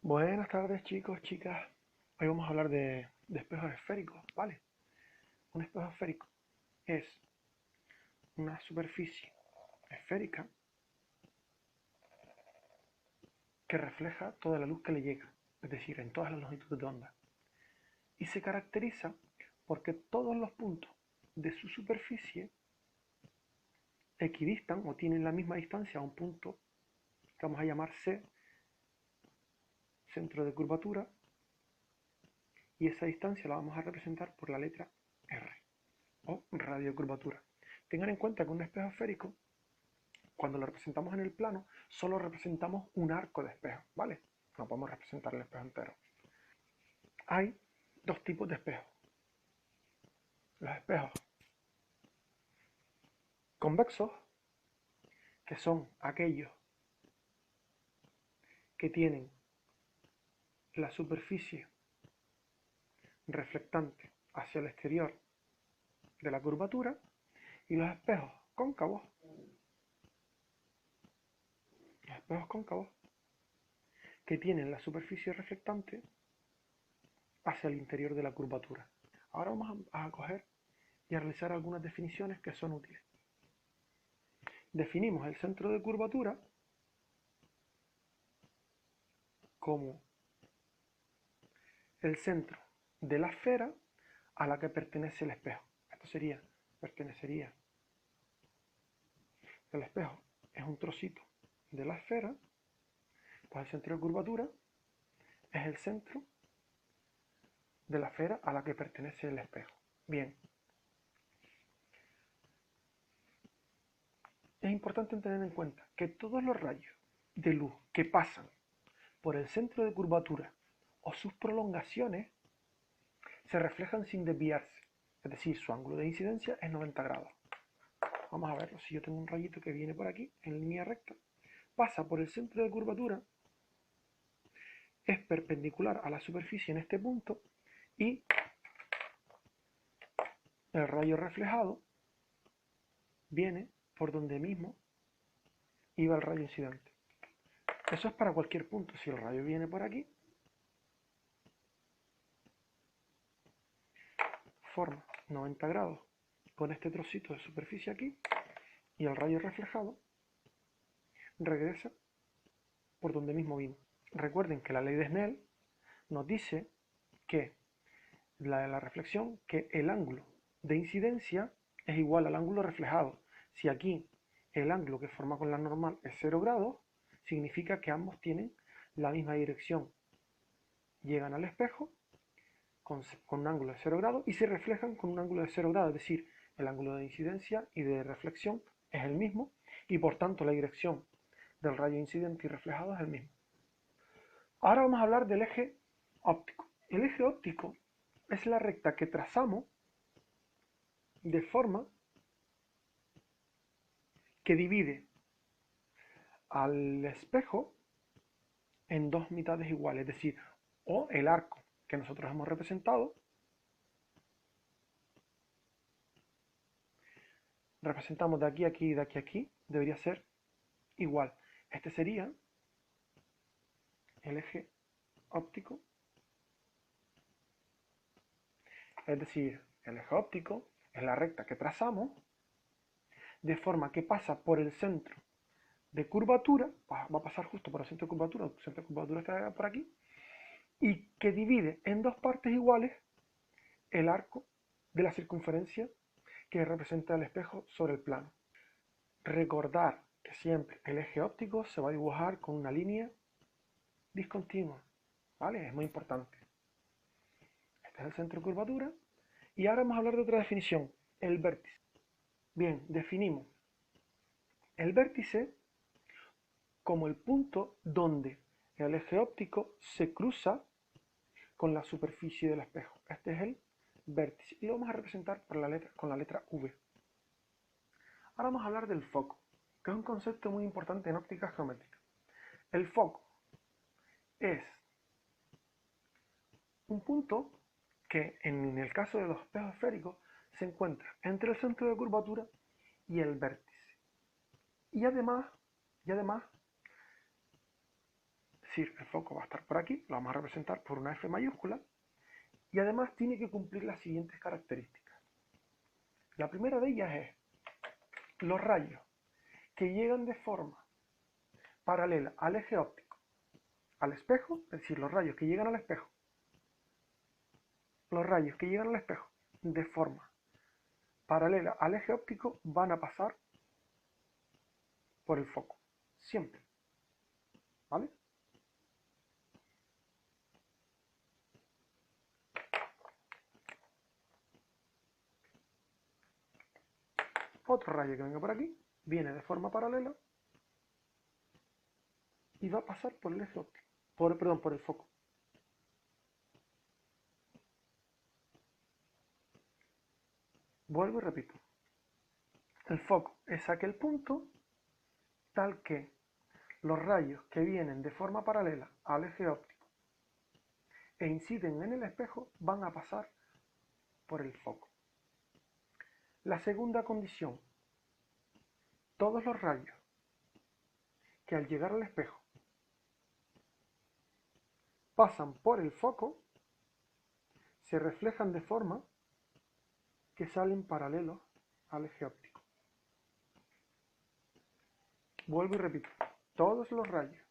Buenas tardes chicos, chicas. Hoy vamos a hablar de espejos esféricos, ¿vale? Un espejo esférico es una superficie esférica que refleja toda la luz que le llega, es decir, en todas las longitudes de onda. Y se caracteriza porque todos los puntos de su superficie equidistan o tienen la misma distancia a un punto que vamos a llamar C, centro de curvatura, y esa distancia la vamos a representar por la letra R, o radio de curvatura. Tengan en cuenta que un espejo esférico, cuando lo representamos en el plano, solo representamos un arco de espejo, ¿vale? No podemos representar el espejo entero. Hay dos tipos de espejos. Los espejos convexos, que son aquellos que tienen la superficie reflectante hacia el exterior de la curvatura, y los espejos cóncavos, que tienen la superficie reflectante hacia el interior de la curvatura. Ahora vamos a coger y a realizar algunas definiciones que son útiles. Definimos el centro de curvatura como el centro de la esfera a la que pertenece el espejo. Esto pertenecería, el espejo es un trocito de la esfera, pues el centro de curvatura es el centro de la esfera a la que pertenece el espejo. Bien, es importante tener en cuenta que todos los rayos de luz que pasan por el centro de curvatura o sus prolongaciones se reflejan sin desviarse, es decir, su ángulo de incidencia es 90 grados. Vamos a verlo. Si yo tengo un rayito que viene por aquí en línea recta, pasa por el centro de curvatura, es perpendicular a la superficie en este punto, y el rayo reflejado viene por donde mismo iba el rayo incidente. Eso es para cualquier punto. Si el rayo viene por aquí, forma 90 grados con este trocito de superficie aquí, y el rayo reflejado regresa por donde mismo vino. Recuerden que la ley de Snell nos dice que la reflexión, que el ángulo de incidencia es igual al ángulo reflejado. Si aquí el ángulo que forma con la normal es 0 grados, significa que ambos tienen la misma dirección. Llegan al espejo con un ángulo de 0 grados y se reflejan con un ángulo de 0 grados, es decir, el ángulo de incidencia y de reflexión es el mismo, y por tanto la dirección del rayo incidente y reflejado es el mismo. Ahora vamos a hablar del eje óptico. El eje óptico es la recta que trazamos de forma que divide al espejo en dos mitades iguales, es decir, o el arco que nosotros hemos representado, representamos de aquí a aquí y de aquí a aquí, debería ser igual. Este sería el eje óptico, es decir, el eje óptico es la recta que trazamos de forma que pasa por el centro de curvatura, va a pasar justo por el centro de curvatura está por aquí, y que divide en dos partes iguales el arco de la circunferencia que representa el espejo sobre el plano. Recordar que siempre el eje óptico se va a dibujar con una línea discontinua, ¿vale? Es muy importante. Este es el centro de curvatura, y ahora vamos a hablar de otra definición, el vértice. Bien, definimos el vértice como el punto donde el eje óptico se cruza con la superficie del espejo. Este es el vértice y lo vamos a representar con la letra V. Ahora vamos a hablar del foco, que es un concepto muy importante en óptica geométrica. El foco es un punto que en el caso de los espejos esféricos se encuentra entre el centro de curvatura y el vértice. Y además decir, el foco va a estar por aquí, lo vamos a representar por una F mayúscula, y además tiene que cumplir las siguientes características. La primera de ellas es los rayos que llegan de forma paralela al eje óptico, al espejo, es decir, los rayos que llegan al espejo, de forma paralela al eje óptico van a pasar por el foco, siempre, ¿vale? Otro rayo que venga por aquí viene de forma paralela y va a pasar por el eje óptico, por el foco. Vuelvo y repito. El foco es aquel punto tal que los rayos que vienen de forma paralela al eje óptico e inciden en el espejo van a pasar por el foco. La segunda condición, todos los rayos que al llegar al espejo pasan por el foco se reflejan de forma que salen paralelos al eje óptico. Vuelvo y repito, todos los rayos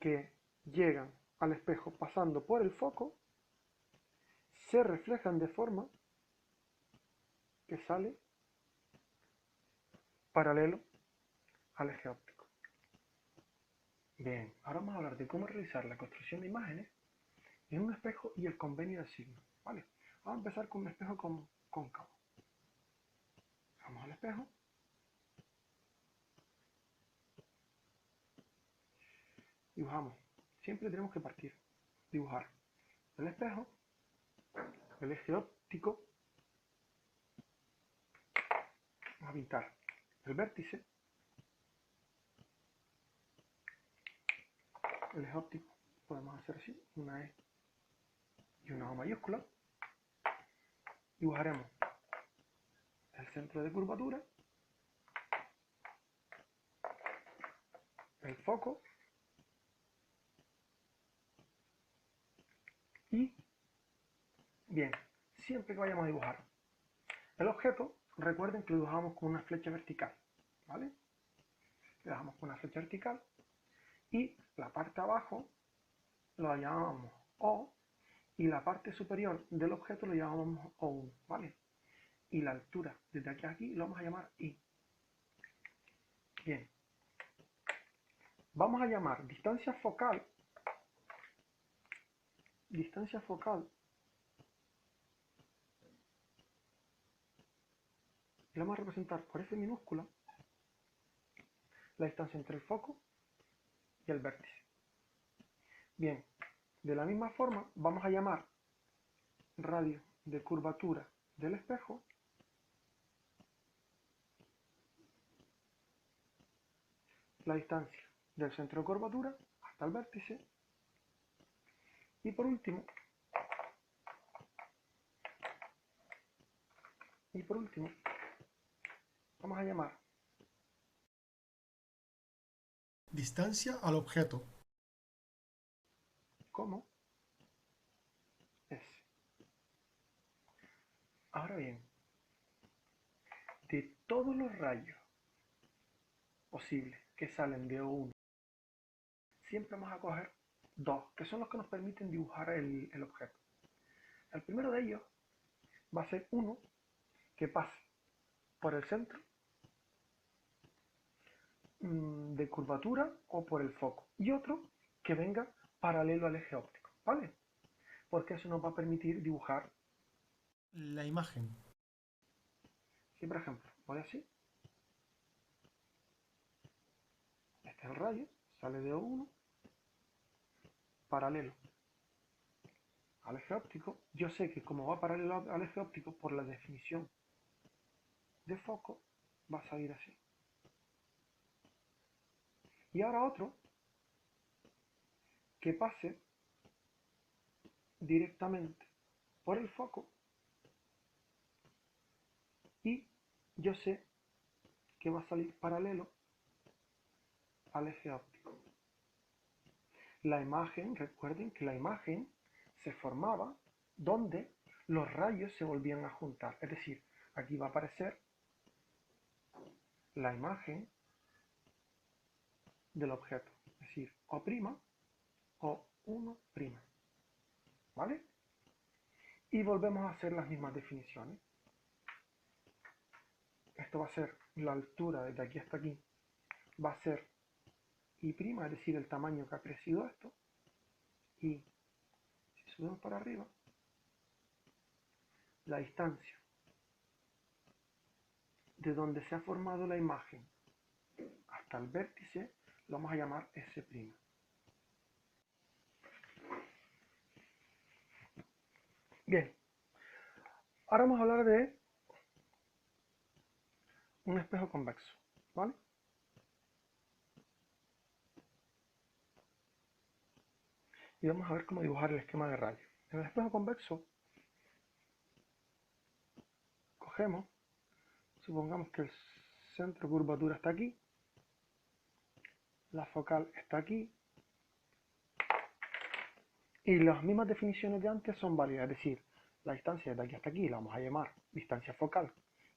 que llegan al espejo pasando por el foco se reflejan de forma que sale paralelo al eje óptico. Bien, ahora vamos a hablar de cómo realizar la construcción de imágenes en un espejo y el convenio de signo. ¿Vale? Vamos a empezar con un espejo cóncavo. Vamos al espejo. Dibujamos. Siempre tenemos que partir. Dibujar el espejo, el eje óptico. Vamos a pintar el vértice, el eje óptico. Podemos hacer así, una E y una O mayúscula. Dibujaremos el centro de curvatura, el foco y, bien, siempre que vayamos a dibujar el objeto, recuerden que lo dibujamos con una flecha vertical, ¿vale? Le dejamos con una flecha vertical y la parte de abajo lo llamamos O y la parte superior del objeto lo llamamos O1, ¿vale? Y la altura desde aquí a aquí lo vamos a llamar I. Bien. Vamos a llamar distancia focal, y la vamos a representar por F minúscula la distancia entre el foco y el vértice. Bien, de la misma forma vamos a llamar radio de curvatura del espejo la distancia del centro de curvatura hasta el vértice y por último vamos a llamar Distancia al objeto. como S. Ahora bien, de todos los rayos posibles que salen de O1, siempre vamos a coger dos, que son los que nos permiten dibujar el objeto. El primero de ellos va a ser uno que pase por el centro de curvatura o por el foco y otro que venga paralelo al eje óptico, ¿vale? Porque eso nos va a permitir dibujar. La imagen. Si por ejemplo voy así, este es el rayo, sale de O1, paralelo al eje óptico. Yo sé que como va paralelo al eje óptico, por la definición de foco, va a salir así. Y ahora otro que pase directamente por el foco y yo sé que va a salir paralelo al eje óptico. La imagen, recuerden que la imagen se formaba donde los rayos se volvían a juntar. Es decir, aquí va a aparecer la imagen del objeto. Es decir, O' o 1'. ¿Vale? Y volvemos a hacer las mismas definiciones. Esto va a ser la altura desde aquí hasta aquí. Va a ser I', es decir, el tamaño que ha crecido esto. Y si subimos para arriba, la distancia de donde se ha formado la imagen hasta el vértice lo vamos a llamar S'. Bien, ahora vamos a hablar de un espejo convexo, ¿vale? Y vamos a ver cómo dibujar el esquema de rayos. En el espejo convexo, cogemos, supongamos que el centro de curvatura está aquí, la focal está aquí, y las mismas definiciones de antes son válidas, es decir, la distancia de aquí hasta aquí la vamos a llamar distancia focal,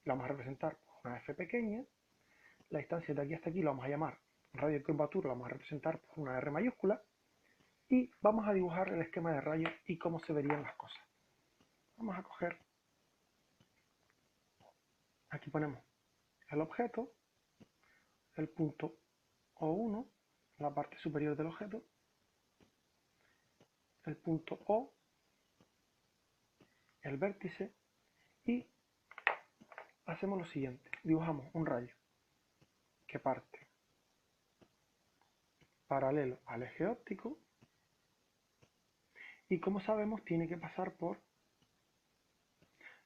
la vamos a representar por una f pequeña, la distancia de aquí hasta aquí la vamos a llamar radio de curvatura, la vamos a representar por una r mayúscula, y vamos a dibujar el esquema de rayos y cómo se verían las cosas. Vamos a coger, aquí ponemos el objeto, el punto O1, la parte superior del objeto, el punto O, el vértice, y hacemos lo siguiente, dibujamos un rayo que parte paralelo al eje óptico y, como sabemos, tiene que pasar por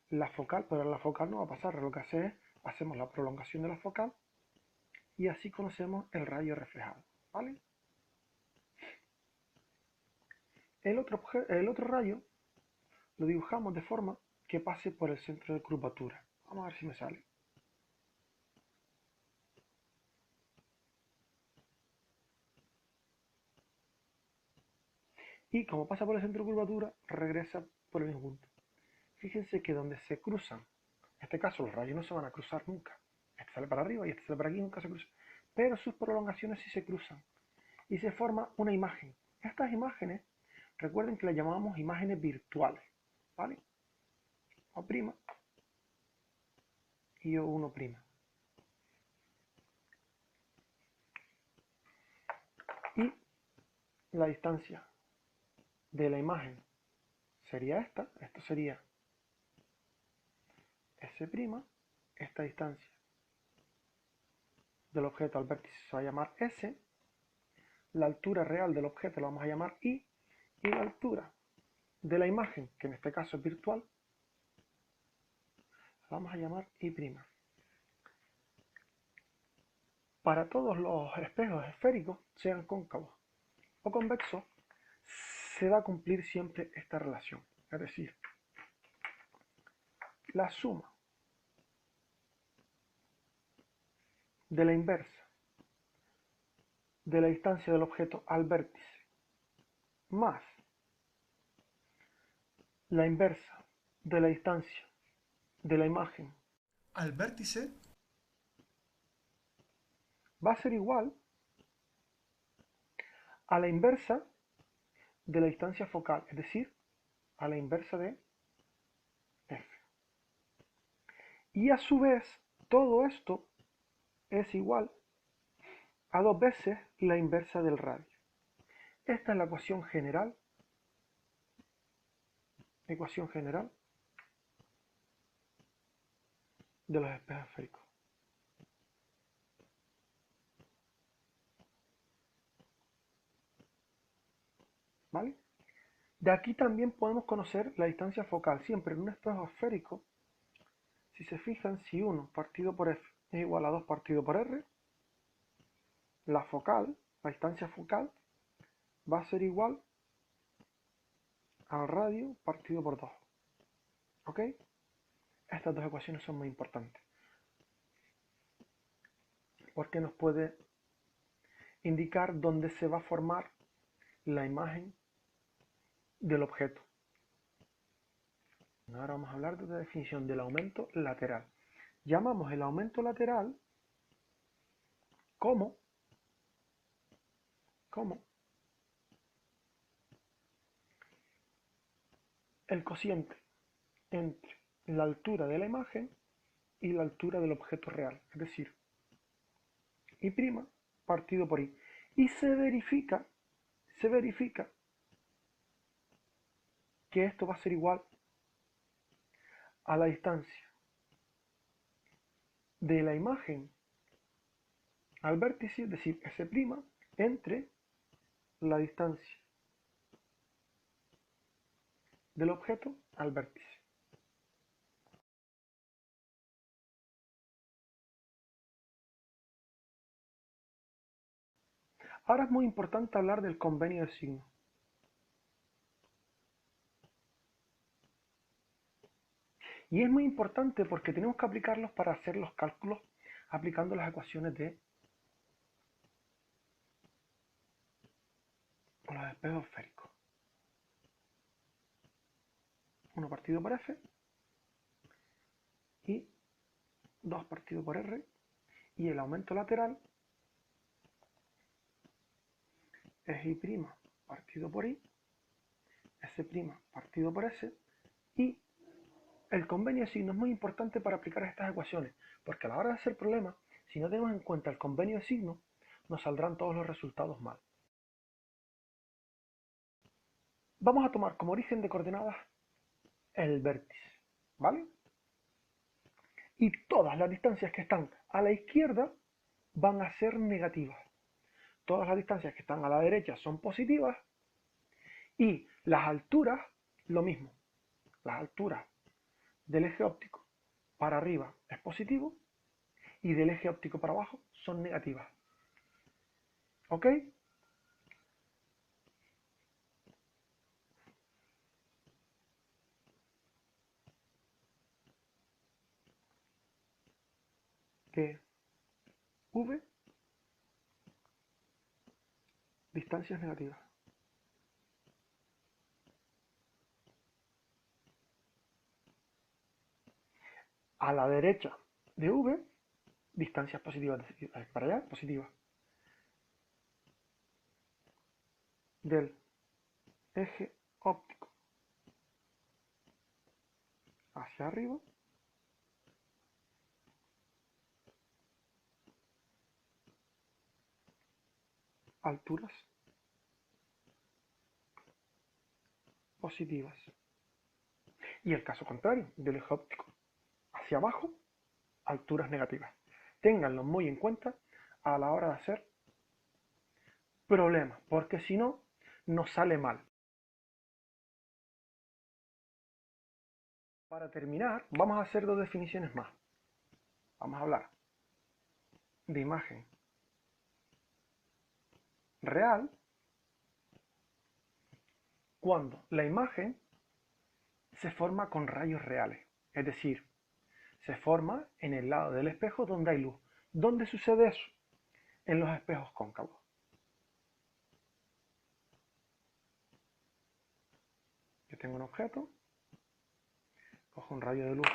la focal, pero la focal no va a pasar, lo que hace es, hacemos la prolongación de la focal y así conocemos el rayo reflejado, ¿vale? El otro rayo lo dibujamos de forma que pase por el centro de curvatura. Vamos a ver si me sale. Y como pasa por el centro de curvatura, regresa por el mismo punto. Fíjense que donde se cruzan, en este caso los rayos no se van a cruzar nunca. Este sale para arriba y este sale para aquí, nunca se cruzan. Pero sus prolongaciones sí se cruzan. Y se forma una imagen. Estas imágenes, recuerden que las llamábamos imágenes virtuales. ¿Vale? O' y O1'. Y la distancia de la imagen sería esta. Esto sería S'. Esta distancia del objeto al vértice se va a llamar S. La altura real del objeto la vamos a llamar I. Y la altura de la imagen, que en este caso es virtual, la vamos a llamar I'. Para todos los espejos esféricos, sean cóncavos o convexos, se va a cumplir siempre esta relación. Es decir, la suma de la inversa de la distancia del objeto al vértice más la inversa de la distancia de la imagen Al vértice, va a ser igual a la inversa de la distancia focal, es decir, a la inversa de f. Y a su vez, todo esto es igual a 2 veces la inversa del radio. Esta es la ecuación general de los espejos esféricos. ¿Vale? De aquí también podemos conocer la distancia focal. Siempre en un espejo esférico, si se fijan, si 1 partido por f es igual a 2 partido por r, la focal, la distancia focal, va a ser igual al radio partido por 2. ¿Ok? Estas dos ecuaciones son muy importantes porque nos puede indicar dónde se va a formar la imagen del objeto. Ahora vamos a hablar de la definición del aumento lateral. Llamamos el aumento lateral como el cociente entre la altura de la imagen y la altura del objeto real, es decir, y' partido por i. Y se verifica que esto va a ser igual a la distancia de la imagen al vértice, es decir, S' entre la distancia del objeto al vértice. Ahora es muy importante hablar del convenio de signo. Y es muy importante porque tenemos que aplicarlos para hacer los cálculos aplicando las ecuaciones de los espejos esféricos. 1 partido por F y 2 partido por R, y el aumento lateral es I' partido por I, S' partido por S, y el convenio de signo es muy importante para aplicar estas ecuaciones, porque a la hora de hacer problemas, si no tenemos en cuenta el convenio de signo, nos saldrán todos los resultados mal. Vamos a tomar como origen de coordenadas el vértice, ¿vale? Y todas las distancias que están a la izquierda van a ser negativas. Todas las distancias que están a la derecha son positivas, y las alturas, lo mismo. Las alturas del eje óptico para arriba es positivo y del eje óptico para abajo son negativas. ¿Ok? Que V, distancias negativas. A la derecha de V, distancias positivas, para allá, positivas. Del eje óptico hacia arriba, alturas positivas. Y el caso contrario, del eje óptico hacia abajo, alturas negativas. Ténganlo muy en cuenta a la hora de hacer problemas, porque si no, nos sale mal. Para terminar, vamos a hacer dos definiciones más. Vamos a hablar de imagen real cuando la imagen se forma con rayos reales, es decir, se forma en el lado del espejo donde hay luz. ¿Dónde sucede eso? En los espejos cóncavos. Yo tengo un objeto, cojo un rayo de luz,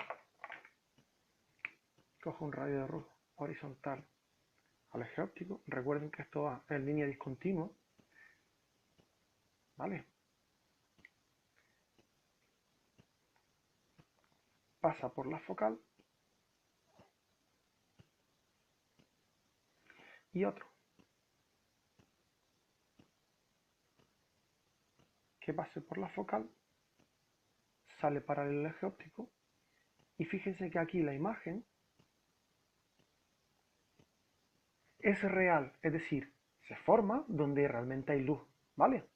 horizontal al eje óptico. Recuerden que esto va en línea discontinua, ¿vale? Pasa por la focal y otro que pase por la focal, sale paralelo al eje óptico, y fíjense que aquí la imagen es real, es decir, se forma donde realmente hay luz, ¿vale?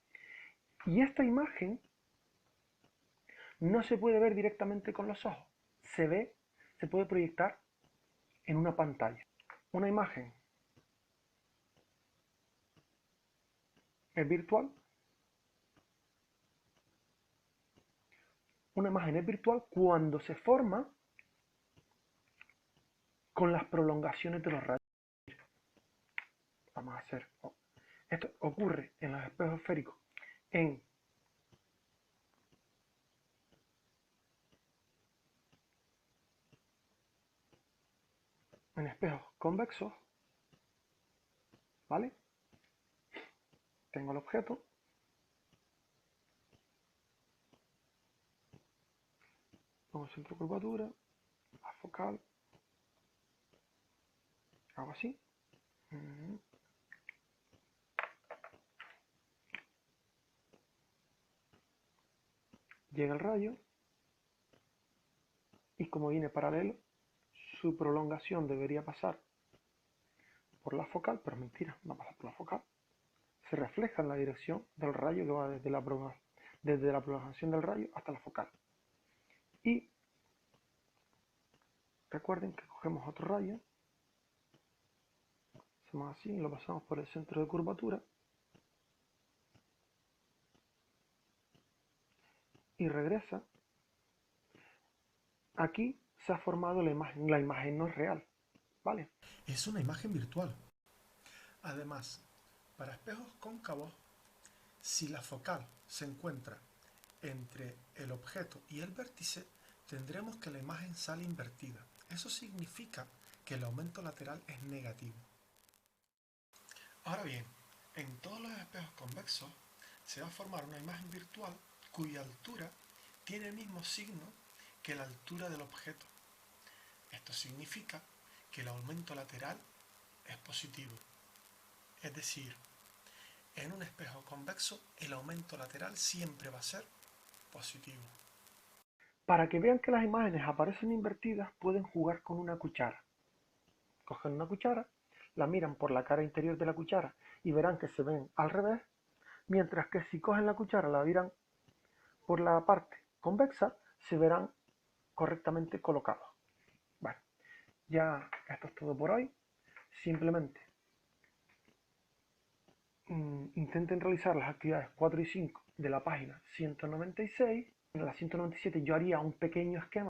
Y esta imagen no se puede ver directamente con los ojos, se puede proyectar en una pantalla. Una imagen es virtual. Una imagen es virtual cuando se forma con las prolongaciones de los rayos. Vamos a hacer Esto ocurre en los espejos esféricos en espejos convexos, ¿vale? Tengo el objeto, pongo el centro de curvatura, la focal, hago así. Llega el rayo y como viene paralelo, su prolongación debería pasar por la focal, pero mentira, no pasa por la focal. Se refleja en la dirección del rayo que va desde la prolongación del rayo hasta la focal. Y recuerden que cogemos otro rayo, hacemos así, lo pasamos por el centro de curvatura y regresa. Aquí se ha formado la imagen no es real, ¿vale? Es una imagen virtual. Además, para espejos cóncavos, si la focal se encuentra entre el objeto y el vértice, tendremos que la imagen sale invertida. Eso significa que el aumento lateral es negativo. Ahora bien, en todos los espejos convexos se va a formar una imagen virtual cuya altura tiene el mismo signo que la altura del objeto. Esto significa que el aumento lateral es positivo. Es decir, en un espejo convexo el aumento lateral siempre va a ser positivo. Para que vean que las imágenes aparecen invertidas, pueden jugar con una cuchara. Cogen una cuchara, la miran por la cara interior de la cuchara y verán que se ven al revés, mientras que si cogen la cuchara, la miran por la parte convexa, se verán correctamente colocados. Bueno, ya esto es todo por hoy. Simplemente intenten realizar las actividades 4 y 5 de la página 196. En la 197 yo haría un pequeño esquema